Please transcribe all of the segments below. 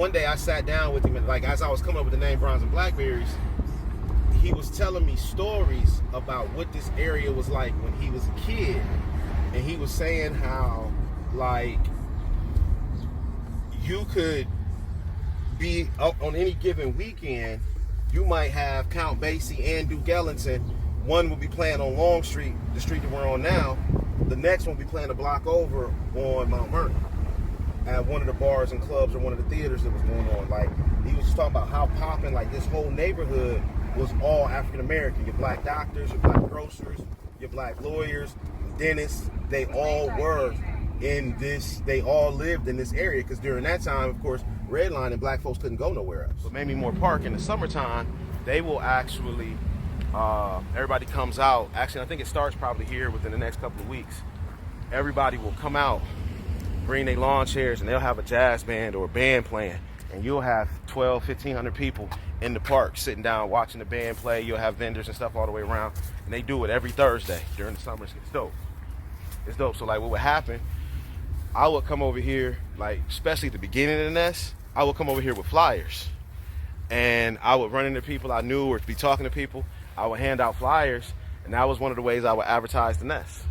one day I sat down with him, and like as I was coming up with the name Bronze and Blackberries, he was telling me stories about what this area was like when he was a kid. And he was saying how, like, you could be up on any given weekend, you might have Count Basie and Duke Ellington. One will be playing on Long Street, the street that we're on now. The next one will be playing a block over on Mount Vernon at one of the bars and clubs or one of the theaters that was going on. Like, he was just talking about how popping, like, this whole neighborhood was all African American. Your black doctors, your black grocers, your black lawyers, dentists, they all were in this, they all lived in this area, because during that time, of course, redlining, black folks couldn't go nowhere else. But Mamie Moore Park in the summertime, they will actually, everybody comes out. Actually, I think it starts probably here within the next couple of weeks. Everybody will come out, bring their lawn chairs, and they'll have a jazz band or a band playing. And you'll have 1,500 people in the park sitting down watching the band play. You'll have vendors and stuff all the way around. And they do it every Thursday during the summer. It's dope. It's dope. So like what would happen, I would come over here, like especially at the beginning of the Nest, I would come over here with flyers. And I would run into people I knew or be talking to people. I would hand out flyers. And that was one of the ways I would advertise the Nest.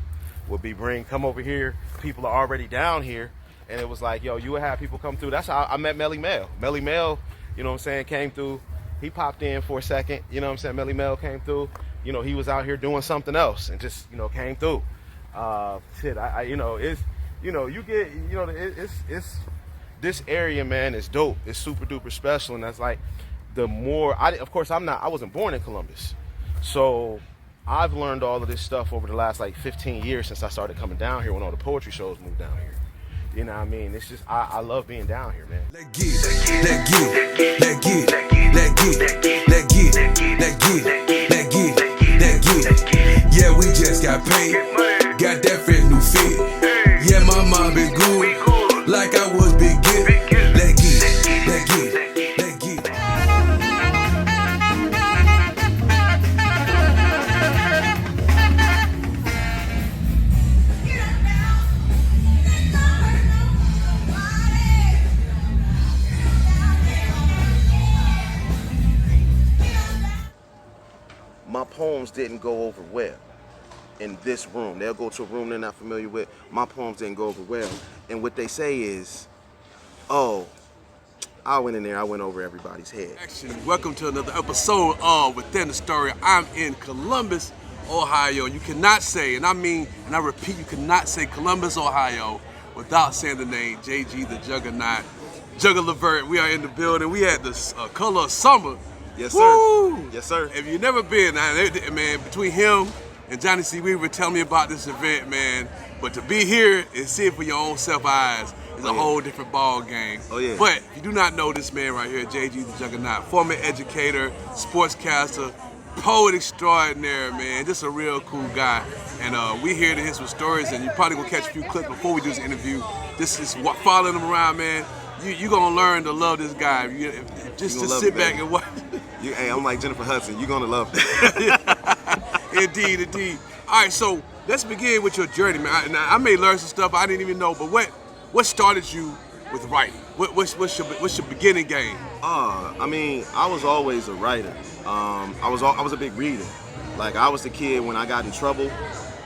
Would be come over here. People are already down here. And it was like, yo, you would have people come through. That's how I met Melly Mel. Melly Mel, you know what I'm saying, came through. He popped in for a second, you know what I'm saying? Melly Mel came through. You know, he was out here doing something else and just, you know, came through. You know, it's, you know, you get, you know, it's this area, man, is dope. It's super duper special. And that's like the more, of course, I wasn't born in Columbus. So I've learned all of this stuff over the last like 15 years since I started coming down here when all the poetry shows moved down here. You know what I mean? It's just, I love being down here, man. Let get, let get, let get, let get, let get, let get, let get, let get. Yeah, we just got paid, got that fresh new fit. Yeah, my mom been good, like I was big get. Let get, let get, let get. My poems didn't go over well in this room. They'll go to a room they're not familiar with. My poems didn't go over well. And what they say is, oh, I went in there, I went over everybody's head. Welcome to another episode of Within the Story. I'm in Columbus, Ohio. You cannot say, and I mean, and I repeat, you cannot say Columbus, Ohio without saying the name JG the Juggernaut. Jugger Levert, we are in the building. We had the color of summer. Yes, sir. Woo! Yes, sir. If you've never been, man, between him and Johnny C. Weaver telling me about this event, man. But to be here and see it for your own self eyes is a whole different ball game. Oh, yeah. But if you do not know this man right here, JG the Juggernaut, former educator, sportscaster, poet extraordinaire, man. Just a real cool guy. And we here to hear some stories, and you probably gonna catch a few clips before we do this interview. This is following him around, man. You gonna learn to love this guy. Just sit back and watch. Hey, I'm like Jennifer Hudson. You're gonna love that. Indeed, indeed. All right, so let's begin with your journey, man. I may learn some stuff I didn't even know, but what started you with writing? What's your beginning game? I mean, I was always a writer. I was a big reader. Like, I was the kid when I got in trouble.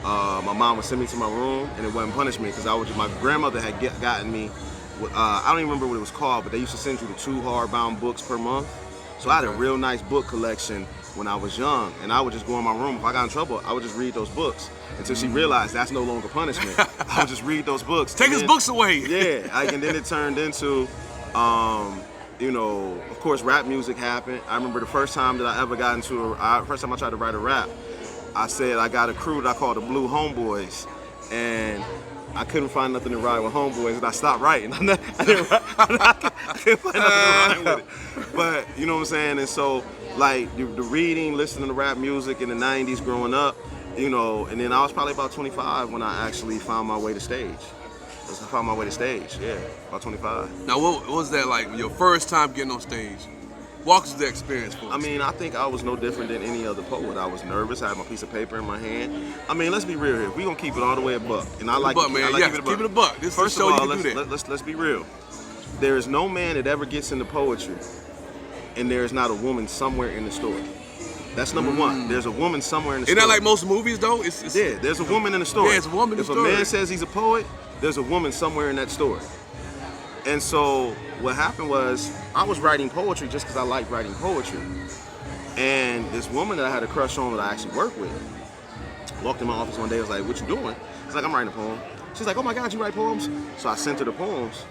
My mom would send me to my room, and it wasn't punishment because my grandmother had gotten me. I don't even remember what it was called, but they used to send you the 2 hardbound books per month. So I had a real nice book collection when I was young, and I would just go in my room. If I got in trouble, I would just read those books until she realized that's no longer punishment. I would just read those books. Take his books away. Yeah, and then it turned into, you know, of course, rap music happened. I remember the first time that I ever got into first time I tried to write a rap, I said I got a crew that I called the Blue Homeboys, and I couldn't find nothing to write with Homeboys, and I stopped writing. I couldn't find nothing to write with it. But, you know what I'm saying? And so, like, the reading, listening to rap music in the 90s growing up, you know, and then I was probably about 25 when I actually found my way to stage. Yeah, about 25. Now, what was that like, your first time getting on stage? Walk us through the experience for us. I mean, I think I was no different than any other poet. I was nervous. I had my piece of paper in my hand. I mean, let's be real here. We gonna keep it all the way a buck, and I like keep it a buck. This First is a show of all, you can do that. let's be real. there is no man that ever gets into poetry and there is not a woman somewhere in the story. That's number one. There's a woman somewhere in the story. Isn't that like most movies though? Yeah, there's a woman in the story. Yeah, it's a woman in the story. If a man says he's a poet, there's a woman somewhere in that story. And so what happened was I was writing poetry just because I liked writing poetry. And this woman that I had a crush on that I actually worked with walked in my office one day and was like, "What you doing?" She's like, "I'm writing a poem." She's like, "Oh my God, you write poems?" So I sent her the poems.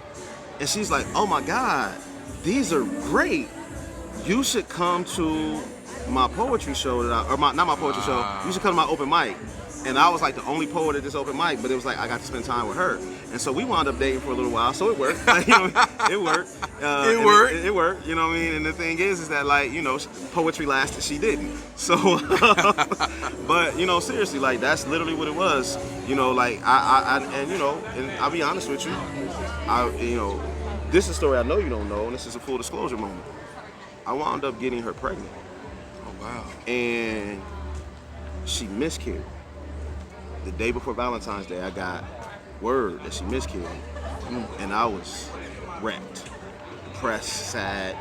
And she's like, "Oh my God, these are great. You should come to my poetry show not my poetry show. You should come to my open mic." And I was like the only poet at this open mic, but it was like I got to spend time with her. And so we wound up dating for a little while, so it worked. You know, it worked. It worked. It worked, you know what I mean? And the thing is that like, you know, poetry lasted, she didn't. So, but you know, seriously, like that's literally what it was. You know, like and you know, and I'll be honest with you, you know, this is a story I know you don't know, and this is a full disclosure moment. I wound up getting her pregnant. Oh wow. And she miscarried. The day before Valentine's Day, I got word that she miscarried. And I was wrecked, depressed, sad.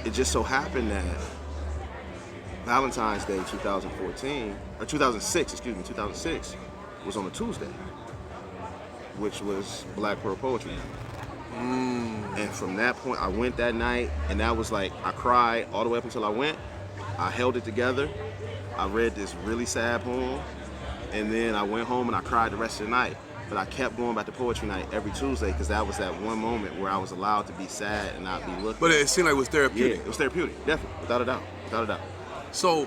It just so happened that Valentine's Day 2006 was on a Tuesday, which was Black Pearl Poetry Night. And from that point, I went that night, and that was like, I cried all the way up until I went. I held it together. I read this really sad poem, and then I went home and I cried the rest of the night. But I kept going back to poetry night every Tuesday because that was that one moment where I was allowed to be sad and not be looking. But it seemed like it was therapeutic. Yeah, it was therapeutic, definitely, without a doubt, without a doubt. So,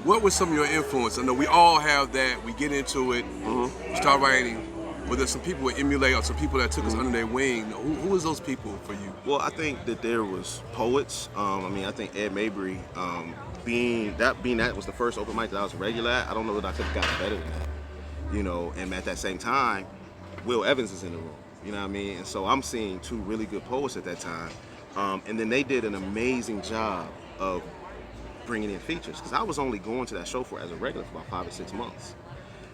what was some of your influence? I know we all have that. We get into it, start writing. But there's some people that emulate, or some people that took us under their wing. Who was those people for you? Well, I think that there was poets. I mean, I think Ed Mabry, being that was the first open mic that I was a regular at. I don't know that I could have gotten better than that, you know. And at that same time, Will Evans is in the room, you know what I mean. And so I'm seeing two really good poets at that time, and then they did an amazing job of bringing in features because I was only going to that show as a regular for about 5 or 6 months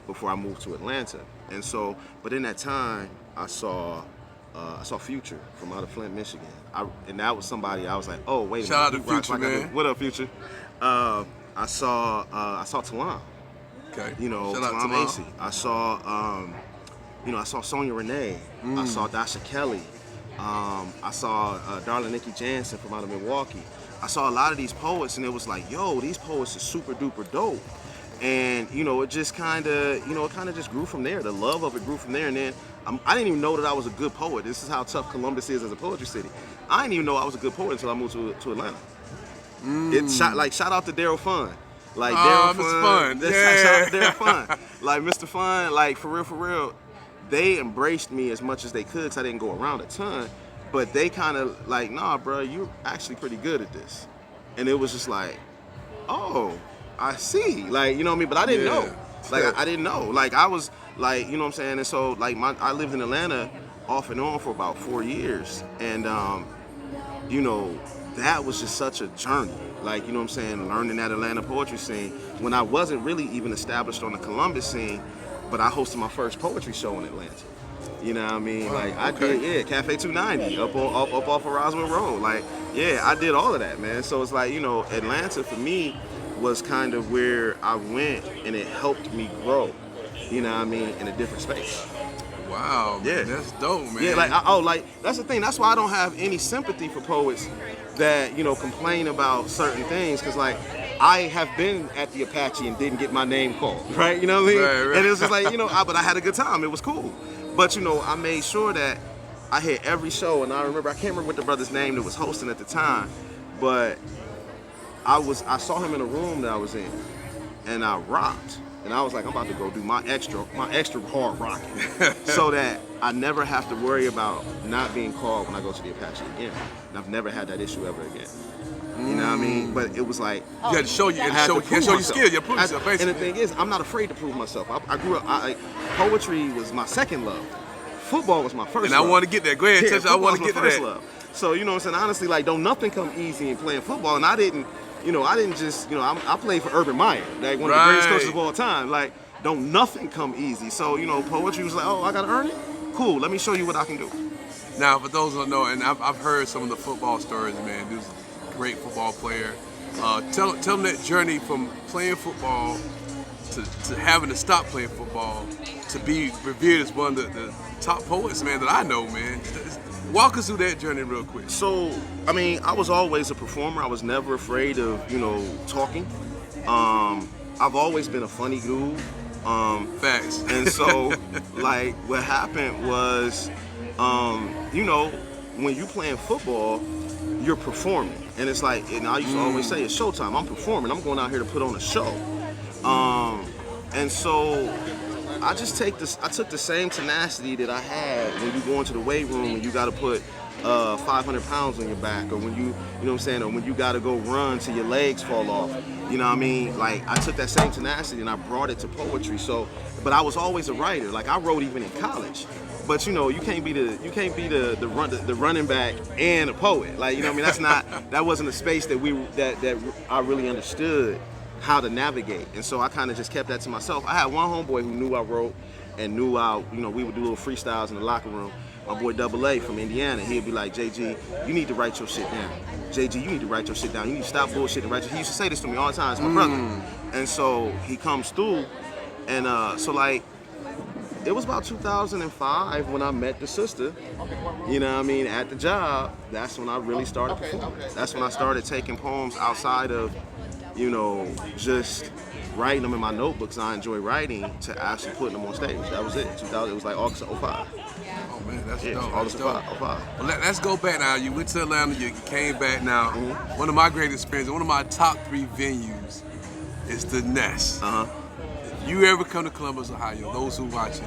before I moved to Atlanta. And so, but in that time, I saw Future from out of Flint, Michigan. And that was somebody I was like, oh wait a minute. Shout out to Future, man. What up, Future? I saw Talon. Okay. You know, Shout out Talon Talon. Macy. I saw Sonia Renee. I saw Dasha Kelly. I saw Darla Nikki Jansen from out of Milwaukee. I saw a lot of these poets, and it was like, yo, these poets are super duper dope. And you know, it just kind of, just grew from there. The love of it grew from there, and then I didn't even know that I was a good poet. This is how tough Columbus is as a poetry city. I didn't even know I was a good poet until I moved to Atlanta. Shout out to Daryl Fun, like Daryl Fun. Shout out to Daryl Fun, like Mr. Fun, like for real. They embraced me as much as they could because I didn't go around a ton, but they kind of like, nah, bro, you're actually pretty good at this, and it was just like, oh. I see, like, you know what I mean? But I didn't know. Like, I didn't know. Like, I was, like, you know what I'm saying? And so, like, I lived in Atlanta off and on for about 4 years. And, you know, that was just such a journey. Like, you know what I'm saying? Learning that Atlanta poetry scene when I wasn't really even established on the Columbus scene, but I hosted my first poetry show in Atlanta. You know what I mean? Wow, like, I did, Cafe 290 up off of Roswell Road. Like, yeah, I did all of that, man. So it's like, you know, Atlanta for me was kind of where I went, and it helped me grow, you know what I mean, in a different space. Wow, man, yeah, that's dope, man. Yeah, like that's the thing. That's why I don't have any sympathy for poets that, you know, complain about certain things, because like I have been at the Apache and didn't get my name called, right? You know what I mean? Right. And it was just like, you know, but I had a good time. It was cool. But you know, I made sure that I hit every show, and I can't remember what the brother's name that was hosting at the time, but I saw him in a room that I was in, and I rocked, and I was like, I'm about to go do my extra hard rocking, so that I never have to worry about not being called when I go to the Apache again. And I've never had that issue ever again. You know what I mean? But it was like, you had to show you, I had to prove show your myself. skill, you prove yourself, basically. And the thing is, I'm not afraid to prove myself. I grew up, poetry was my second love. Football was my first and love. I want to get there. Go ahead, touch. I want to get to that. Love. So, you know what I'm saying? Honestly, like, don't nothing come easy in playing football. And I didn't just, you know, I played for Urban Meyer, like one of the greatest coaches of all time. Like, don't nothing come easy. So, you know, poetry was like, oh, I got to earn it? Cool, let me show you what I can do. Now, for those who don't know, and I've heard some of the football stories, man. He was a great football player. Tell them that journey from playing football to having to stop playing football to be revered as one of the top poets, man, that I know, man. Walk us through that journey real quick. So, I mean, I was always a performer. I was never afraid of, talking. I've always been a funny dude. Facts. And so, like, what happened was, when you playing football, you're performing. And it's like, and I used to always say, it's showtime. I'm performing. I'm going out here to put on a show. And so I took the same tenacity that I had when you go into the weight room and you got to put 500 pounds on your back, or when you know what I'm saying, or when you got to go run till your legs fall off. You know what I mean? Like, I took that same tenacity and I brought it to poetry. So, but I was always a writer. Like, I wrote even in college. But you can't be the running back and a poet. Like, you know what I mean? That wasn't a space that I really understood how to navigate. And so I kind of just kept that to myself. I had one homeboy who knew I wrote and knew we would do little freestyles in the locker room. My boy Double A from Indiana, he'd be like, JG, you need to write your shit down. JG, you need to write your shit down. You need to stop bullshit and write your. He used to say this to me all the time. It's my brother. And so he comes through, and so like, it was about 2005 when I met the sister, you know what I mean, at the job. That's when I really started performing. That's when I started taking poems outside of, just writing them in my notebooks. I enjoy writing, to actually putting them on stage. That was it. 2000. It was like August of 05. Oh man, that's Yeah, dope. August That's of dope. 05. Well, let's go back now. You went to Atlanta, you came back now. One of my great experiences, one of my top 3 venues is the Nest. If you ever come to Columbus, Ohio, those who watching,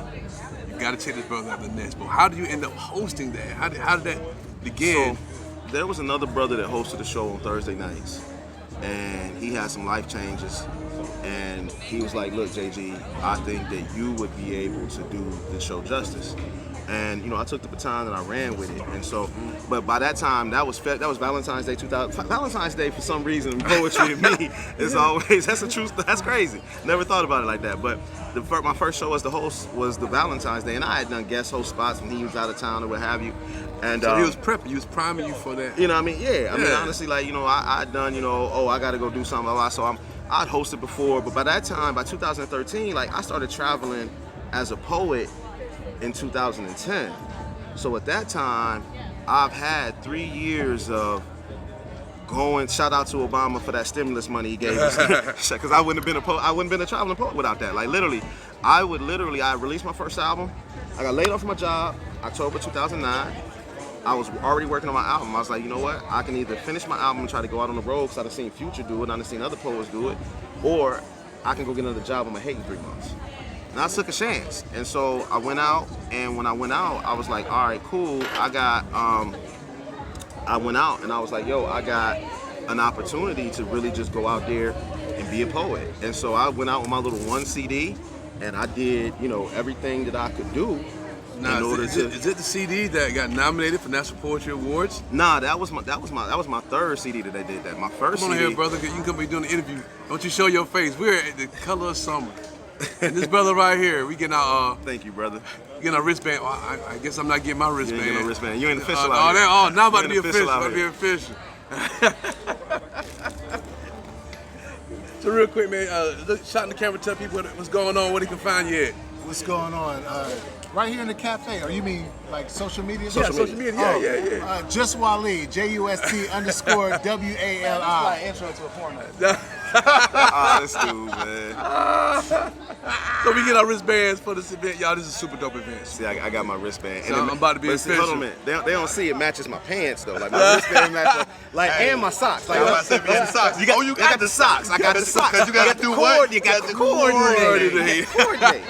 you gotta check this brother out, the Nest. But how do you end up hosting that? How did that begin? So, there was another brother that hosted the show on Thursday nights, and he had some life changes. And he was like, look, JG, I think that you would be able to do the show justice. And I took the baton and I ran with it. And so, but by that time, that was Valentine's Day 2000. Valentine's Day, for some reason, poetry to me is always, that's the truth. That's crazy. Never thought about it like that. But my first show as the host was the Valentine's Day, and I had done guest host spots when he was out of town or what have you. And So he was prepping, he was priming you for that. You know what I mean? Yeah. I mean, honestly, like, I'd done, I got to go do something. So I'd hosted before, but by that time, by 2013, like, I started traveling as a poet in 2010. So at that time, I've had 3 years of going. Shout out to Obama for that stimulus money he gave us, because I wouldn't have been a traveling poet without that. Like, I released my first album. I got laid off from my job October 2009. I was already working on my album. I was like, you know what? I can either finish my album and try to go out on the road, because I've seen Future do it, and I've seen other poets do it, or I can go get another job I'm gonna hate in 3 months. And I took a chance. And so I went out, and when I went out, I was like, all right, cool. I went out and I was like, yo, I got an opportunity to really just go out there and be a poet. And so I went out with my little 1 CD, and I did, everything that I could do. Now, is it the CD that got nominated for National Poetry Awards? Nah, that was my 3rd CD that they did that. My first Come on CD. here, brother. You can come be doing the interview. Don't you show your face? We're at the Color of Summer. And this brother right here, we getting our Thank you, brother. getting our wristband. Well, I guess I'm not getting my You wristband. ain't getting no wristband. You ain't official out here. Now I'm about to You be ain't official. out About to be here. official. So real quick, man, shot in the camera, tell people what's going on, where they can find you at. What's going on? Right here in the cafe, or you mean like social media? Social media, yeah. Just Wali, JUST_WALI. Like intro to a porno. This dude, man. So we get our wristbands for this event. Y'all, this is a super dope event. See, I got my wristband. So I'm about to be but see, hold on a official. minute. They don't see it matches my pants though. Like my wristband matches, and my socks. Like, I said, yeah, socks. You got the socks. I got the socks. Because you gotta do what? You got the coordinate. coordinate.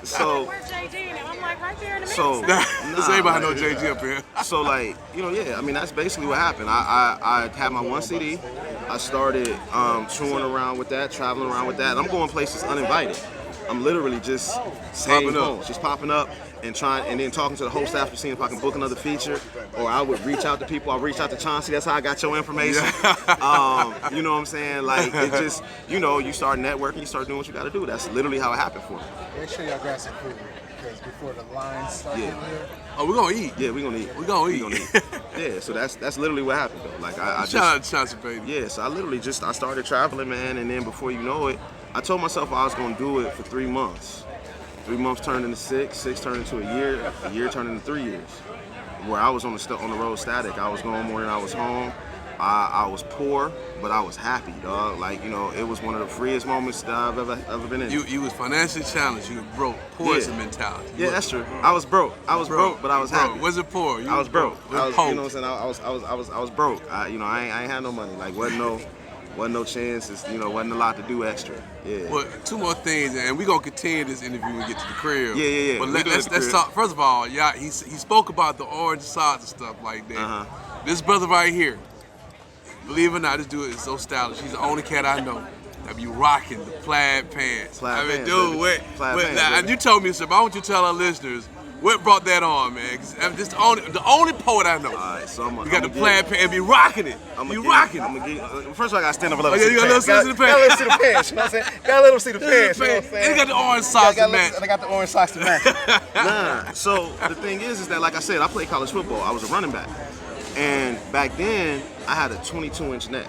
So, Where's JG? And I'm like, right there in the so. middle. Does anybody know JG up here? So like, I mean, that's basically what happened. I had my 1 CD. I started touring around with that, traveling around with that. And I'm going places uninvited. I'm literally just saying poems, just popping up and then talking to the host after, seeing if I can book another feature, or I would reach out to people. I reached out to Chauncey. That's how I got your information. You know what I'm saying? Like, it just, you start networking, you start doing what you got to do. That's literally how it happened for me. Make sure y'all grab some food. because before the lines start Yeah. getting here. Oh, we're gonna eat. Yeah, we're gonna eat. We're gonna We eat. gonna eat. Yeah, so that's literally what happened though. Like I Shout just out to Chauncey, baby. yeah, so I literally just I started traveling, man, and then before you know it, I told myself I was gonna do it for 3 months. 3 months turned into 6, 6 turned into a year turned into 3 years. Where I was on the road static. I was going more than I was home. I was poor, but I was happy, dog. Like, you know, it was one of the freest moments that I've ever been in. You was financially challenged. You were broke. Poor is a Yeah. mentality. Yeah, that's true. I was broke. I was broke, but I was happy. Wasn't poor. You I was broke. You I was was, poor. you know what I'm saying? I was broke. I ain't had no money. Like, wasn't no chances. You know, wasn't a lot to do extra. Yeah. Well, 2 more things, and we're gonna continue this interview when we get to the crib. Yeah. But We do it at the let's crib. talk. First of all, yeah, he spoke about the orange socks and stuff like that. Uh-huh. This brother right here, believe it or not, this dude is so stylish. He's the only cat I know that be rocking the plaid pants. Plaid I mean, pants, dude, baby. wait, Plaid wait, pants, now, baby. and you told me something. I want you to tell our listeners what brought that on, man. 'Cause I'm just the only poet I know. All right, so You got the plaid pants and be rocking it. You rocking it. First of all, I gotta stand up a Oh, little. yeah, you gotta let them see the pants. Gotta let them see the pants. You know what I'm saying? Gotta let them see the pants. You know what I'm saying? And he got the orange socks to match. I got the orange socks to match. Nah. So the thing is that, like I said, I played college football. I was a running back, and back then I had a 22-inch neck.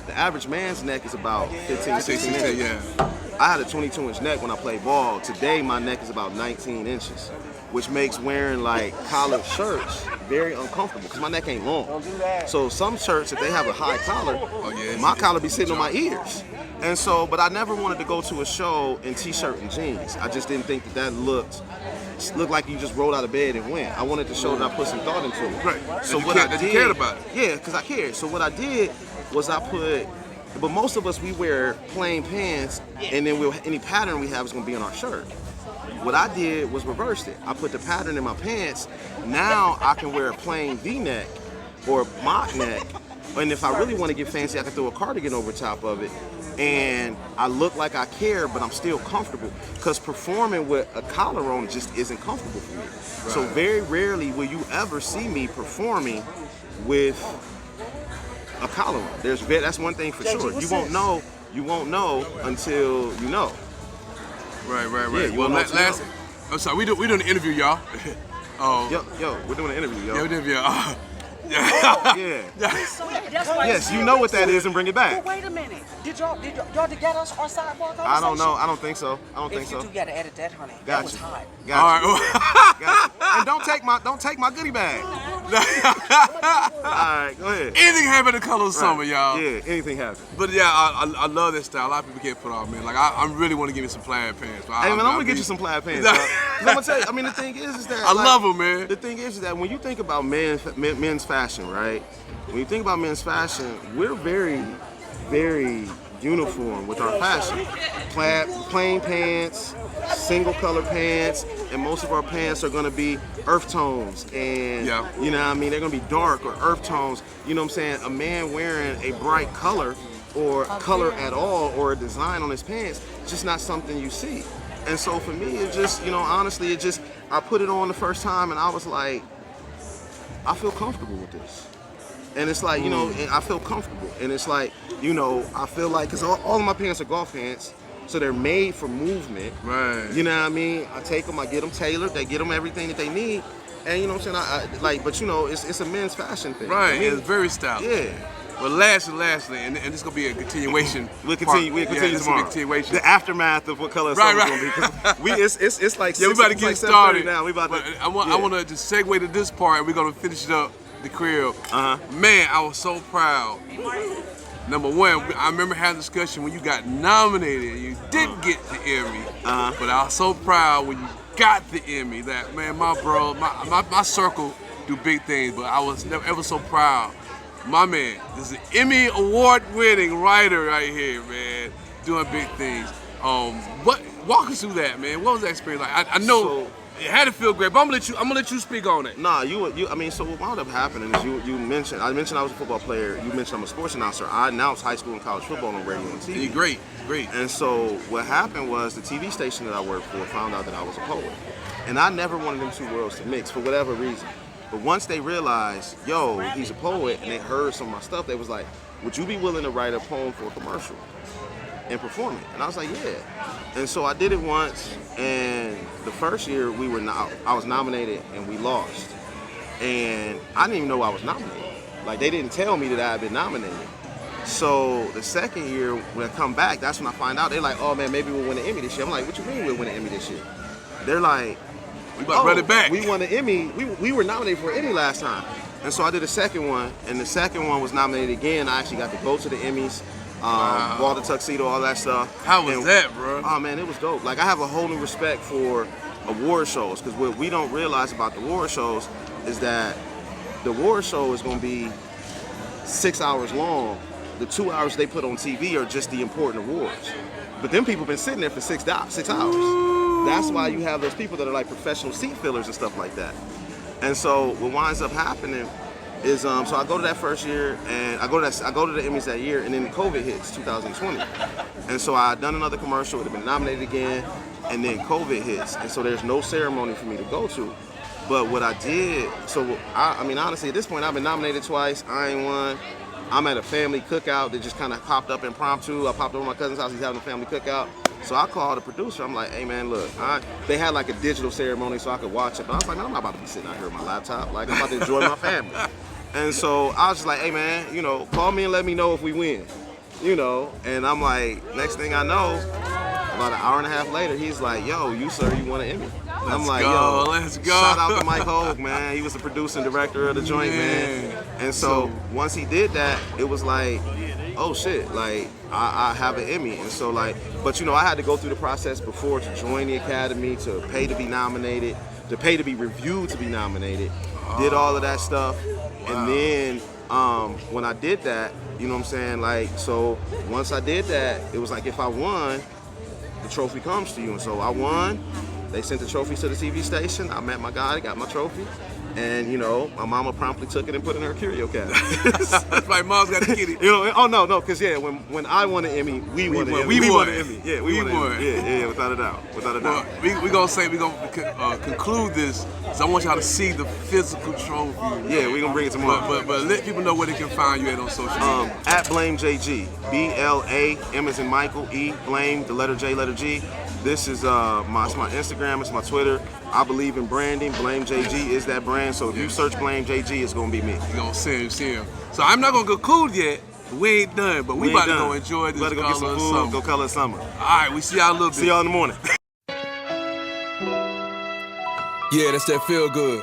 The average man's neck is about 15, 16 inches. Yeah. I had a 22-inch neck when I played ball. Today, my neck is about 19 inches, which makes wearing like collared shirts very uncomfortable because my neck ain't long. So some shirts, if they have a high collar, my collar be sitting on my ears. And so, but I never wanted to go to a show in t-shirt and jeans. I just didn't think that looked like you just rolled out of bed and went. I wanted to show that I put some thought into it. Right. So And what that I you did, cared about it. yeah, because I cared. So what I did was but most of us, we wear plain pants, and then any pattern we have is gonna be on our shirt. What I did was reversed it. I put the pattern in my pants. Now I can wear a plain V-neck or mock neck, and if I really want to get fancy, I can throw a cardigan over top of it, and I look like I care, but I'm still comfortable. Because performing with a collar on just isn't comfortable for me. Right. So very rarely will you ever see me performing with a collar on. That's one thing for sure. You won't know until you know. Right. Yeah, you Well, won't know last. I'm sorry. We doing an interview, y'all. Yo, we're doing an interview, yo. Yeah, we did. Yeah. Yeah. Yes, you know what that is and bring it back. Well, wait a minute. Did y'all get us our sidewalk conversation? I don't know. I don't think so. If you do, you gotta edit that, honey. That was hot. Got you. All right. Got you. And don't take my goodie bag. All right, go ahead. Anything happen in the color of summer, y'all. Yeah, anything happens. But yeah, I love that style. A lot of people can't put on, man. Like I really want to give me some plaid pants. Hey man, I'm gonna get you some plaid pants. Bro. 'Cause I'm gonna tell you. I mean, the thing is that I love them, man. The thing is that when you think about men's fashion, right? When you think about men's fashion, we're very, very uniform with our fashion. Plain pants, single color pants, and most of our pants are gonna be earth tones, and you know what I mean, they're gonna be dark or earth tones. You know what I'm saying? A man wearing a bright color or color at all or a design on his pants, just not something you see. And so for me, it just, you know, honestly, I put it on the first time and I was like, I feel comfortable with this. And it's like, you know, and I feel comfortable. And it's like, you know, I feel like, because all of my pants are golf pants, so they're made for movement. Right. You know what I mean? I take them, I get them tailored, they get them everything that they need. And you know what I'm saying? But you know, it's a men's fashion thing. Right, I mean, it's very stylish. Yeah. Well, lastly, and this is gonna be a continuation. We'll continue this tomorrow. will be a continuation. The aftermath of what color Right, summer's gonna be. Because it's like Yeah, we about to get started now. We about to. I want to just segue to this part, and we're gonna finish it up. The crib. Man, I was so proud. Number one, I remember having a discussion when you got nominated and you didn't get the Emmy. But I was so proud when you got the Emmy that, man, my circle do big things, but I was never ever so proud. My man, this is an Emmy award-winning writer right here, man, doing big things. Walk us through that, man. What was that experience like? I know. It had to feel great, but I'm gonna let you speak on it. Nah, I mean, so what wound up happening is you mentioned I was a football player. You mentioned I'm a sports announcer. I announced high school and college football on radio and TV. Great. And so what happened was the TV station that I worked for found out that I was a poet, and I never wanted them two worlds to mix for whatever reason. But once they realized, yo, he's a poet, and they heard some of my stuff, they was like, would you be willing to write a poem for a commercial? and perform it? And I was like, yeah. And so I did it once, and the first year I was nominated and we lost. And I didn't even know I was nominated. Like, they didn't tell me that I had been nominated. So the second year, when I come back, that's when I find out. They're like, oh man, maybe we'll win an Emmy this year. I'm like, what you mean we'll win an Emmy this year? They're like, we about to run it back. We won an Emmy. We were nominated for an Emmy last time. And so I did a second one, and the second one was nominated again. I actually got to go to the Emmys, wore the tuxedo, all that stuff. How was that, bro? Oh man, it was dope. Like, I have a whole new respect for award shows, because what we don't realize about the award shows is that the award show is going to be 6 hours long. The 2 hours they put on TV are just the important awards. But them people been sitting there for 6 hours. That's why you have those people that are like professional seat fillers and stuff like that. And so what winds up happening is, so I go to that first year, and I go to the Emmys that year, and then COVID hits, 2020. And so I done another commercial, it had been nominated again, and then COVID hits. And so there's no ceremony for me to go to. But what I did, I mean, honestly, at this point, I've been nominated twice, I ain't won. I'm at a family cookout that just kind of popped up impromptu. I popped over to my cousin's house, he's having a family cookout. So I called the producer, I'm like, hey man, look, they had like a digital ceremony so I could watch it, but I was like, man, I'm not about to be sitting out here with my laptop. Like, I'm about to enjoy my family. And so I was just like, hey man, you know, call me and let me know if we win. You know, and I'm like, next thing I know, about an hour and a half later, he's like, yo, you sir, you won an Emmy. And I'm like, yo, let's go. Shout out to Mike Hogue, man. He was the producer and director of the joint, man. And so once he did that, it was like, oh shit, like I have an Emmy. And so like, but you know, I had to go through the process before to join the Academy, to pay to be nominated, to pay to be reviewed to be nominated, did all of that stuff. And then when I did that, you know what I'm saying, like, so once I did that, it was like, if I won, the trophy comes to you. And so I won. They sent the trophy to the TV station. I met my guy, got my trophy. And, you know, my mama promptly took it and put it in her curio cabinet. That's right, mom's got to get it. You know, oh no, because yeah, when I won an Emmy, we won an Emmy. We won an it. Emmy. Yeah, we won. Yeah, without a doubt. Well, we're gonna conclude this, so I want y'all to see the physical trophy. Yeah, we're gonna bring it tomorrow. But let people know where they can find you at on social media. At blamejg, BLAM as in Michael, E, blame, the letter J, letter G. This is my Instagram, it's my Twitter. I believe in branding. blamejg is that brand. So if you search blamejg, it's gonna be me. You're gonna see him. So I'm not gonna go cool yet. We ain't done, but we about to go enjoy this. Better go get some food, go color summer. All right, we see y'all a little bit. See y'all in the morning. Yeah, that's that feel good.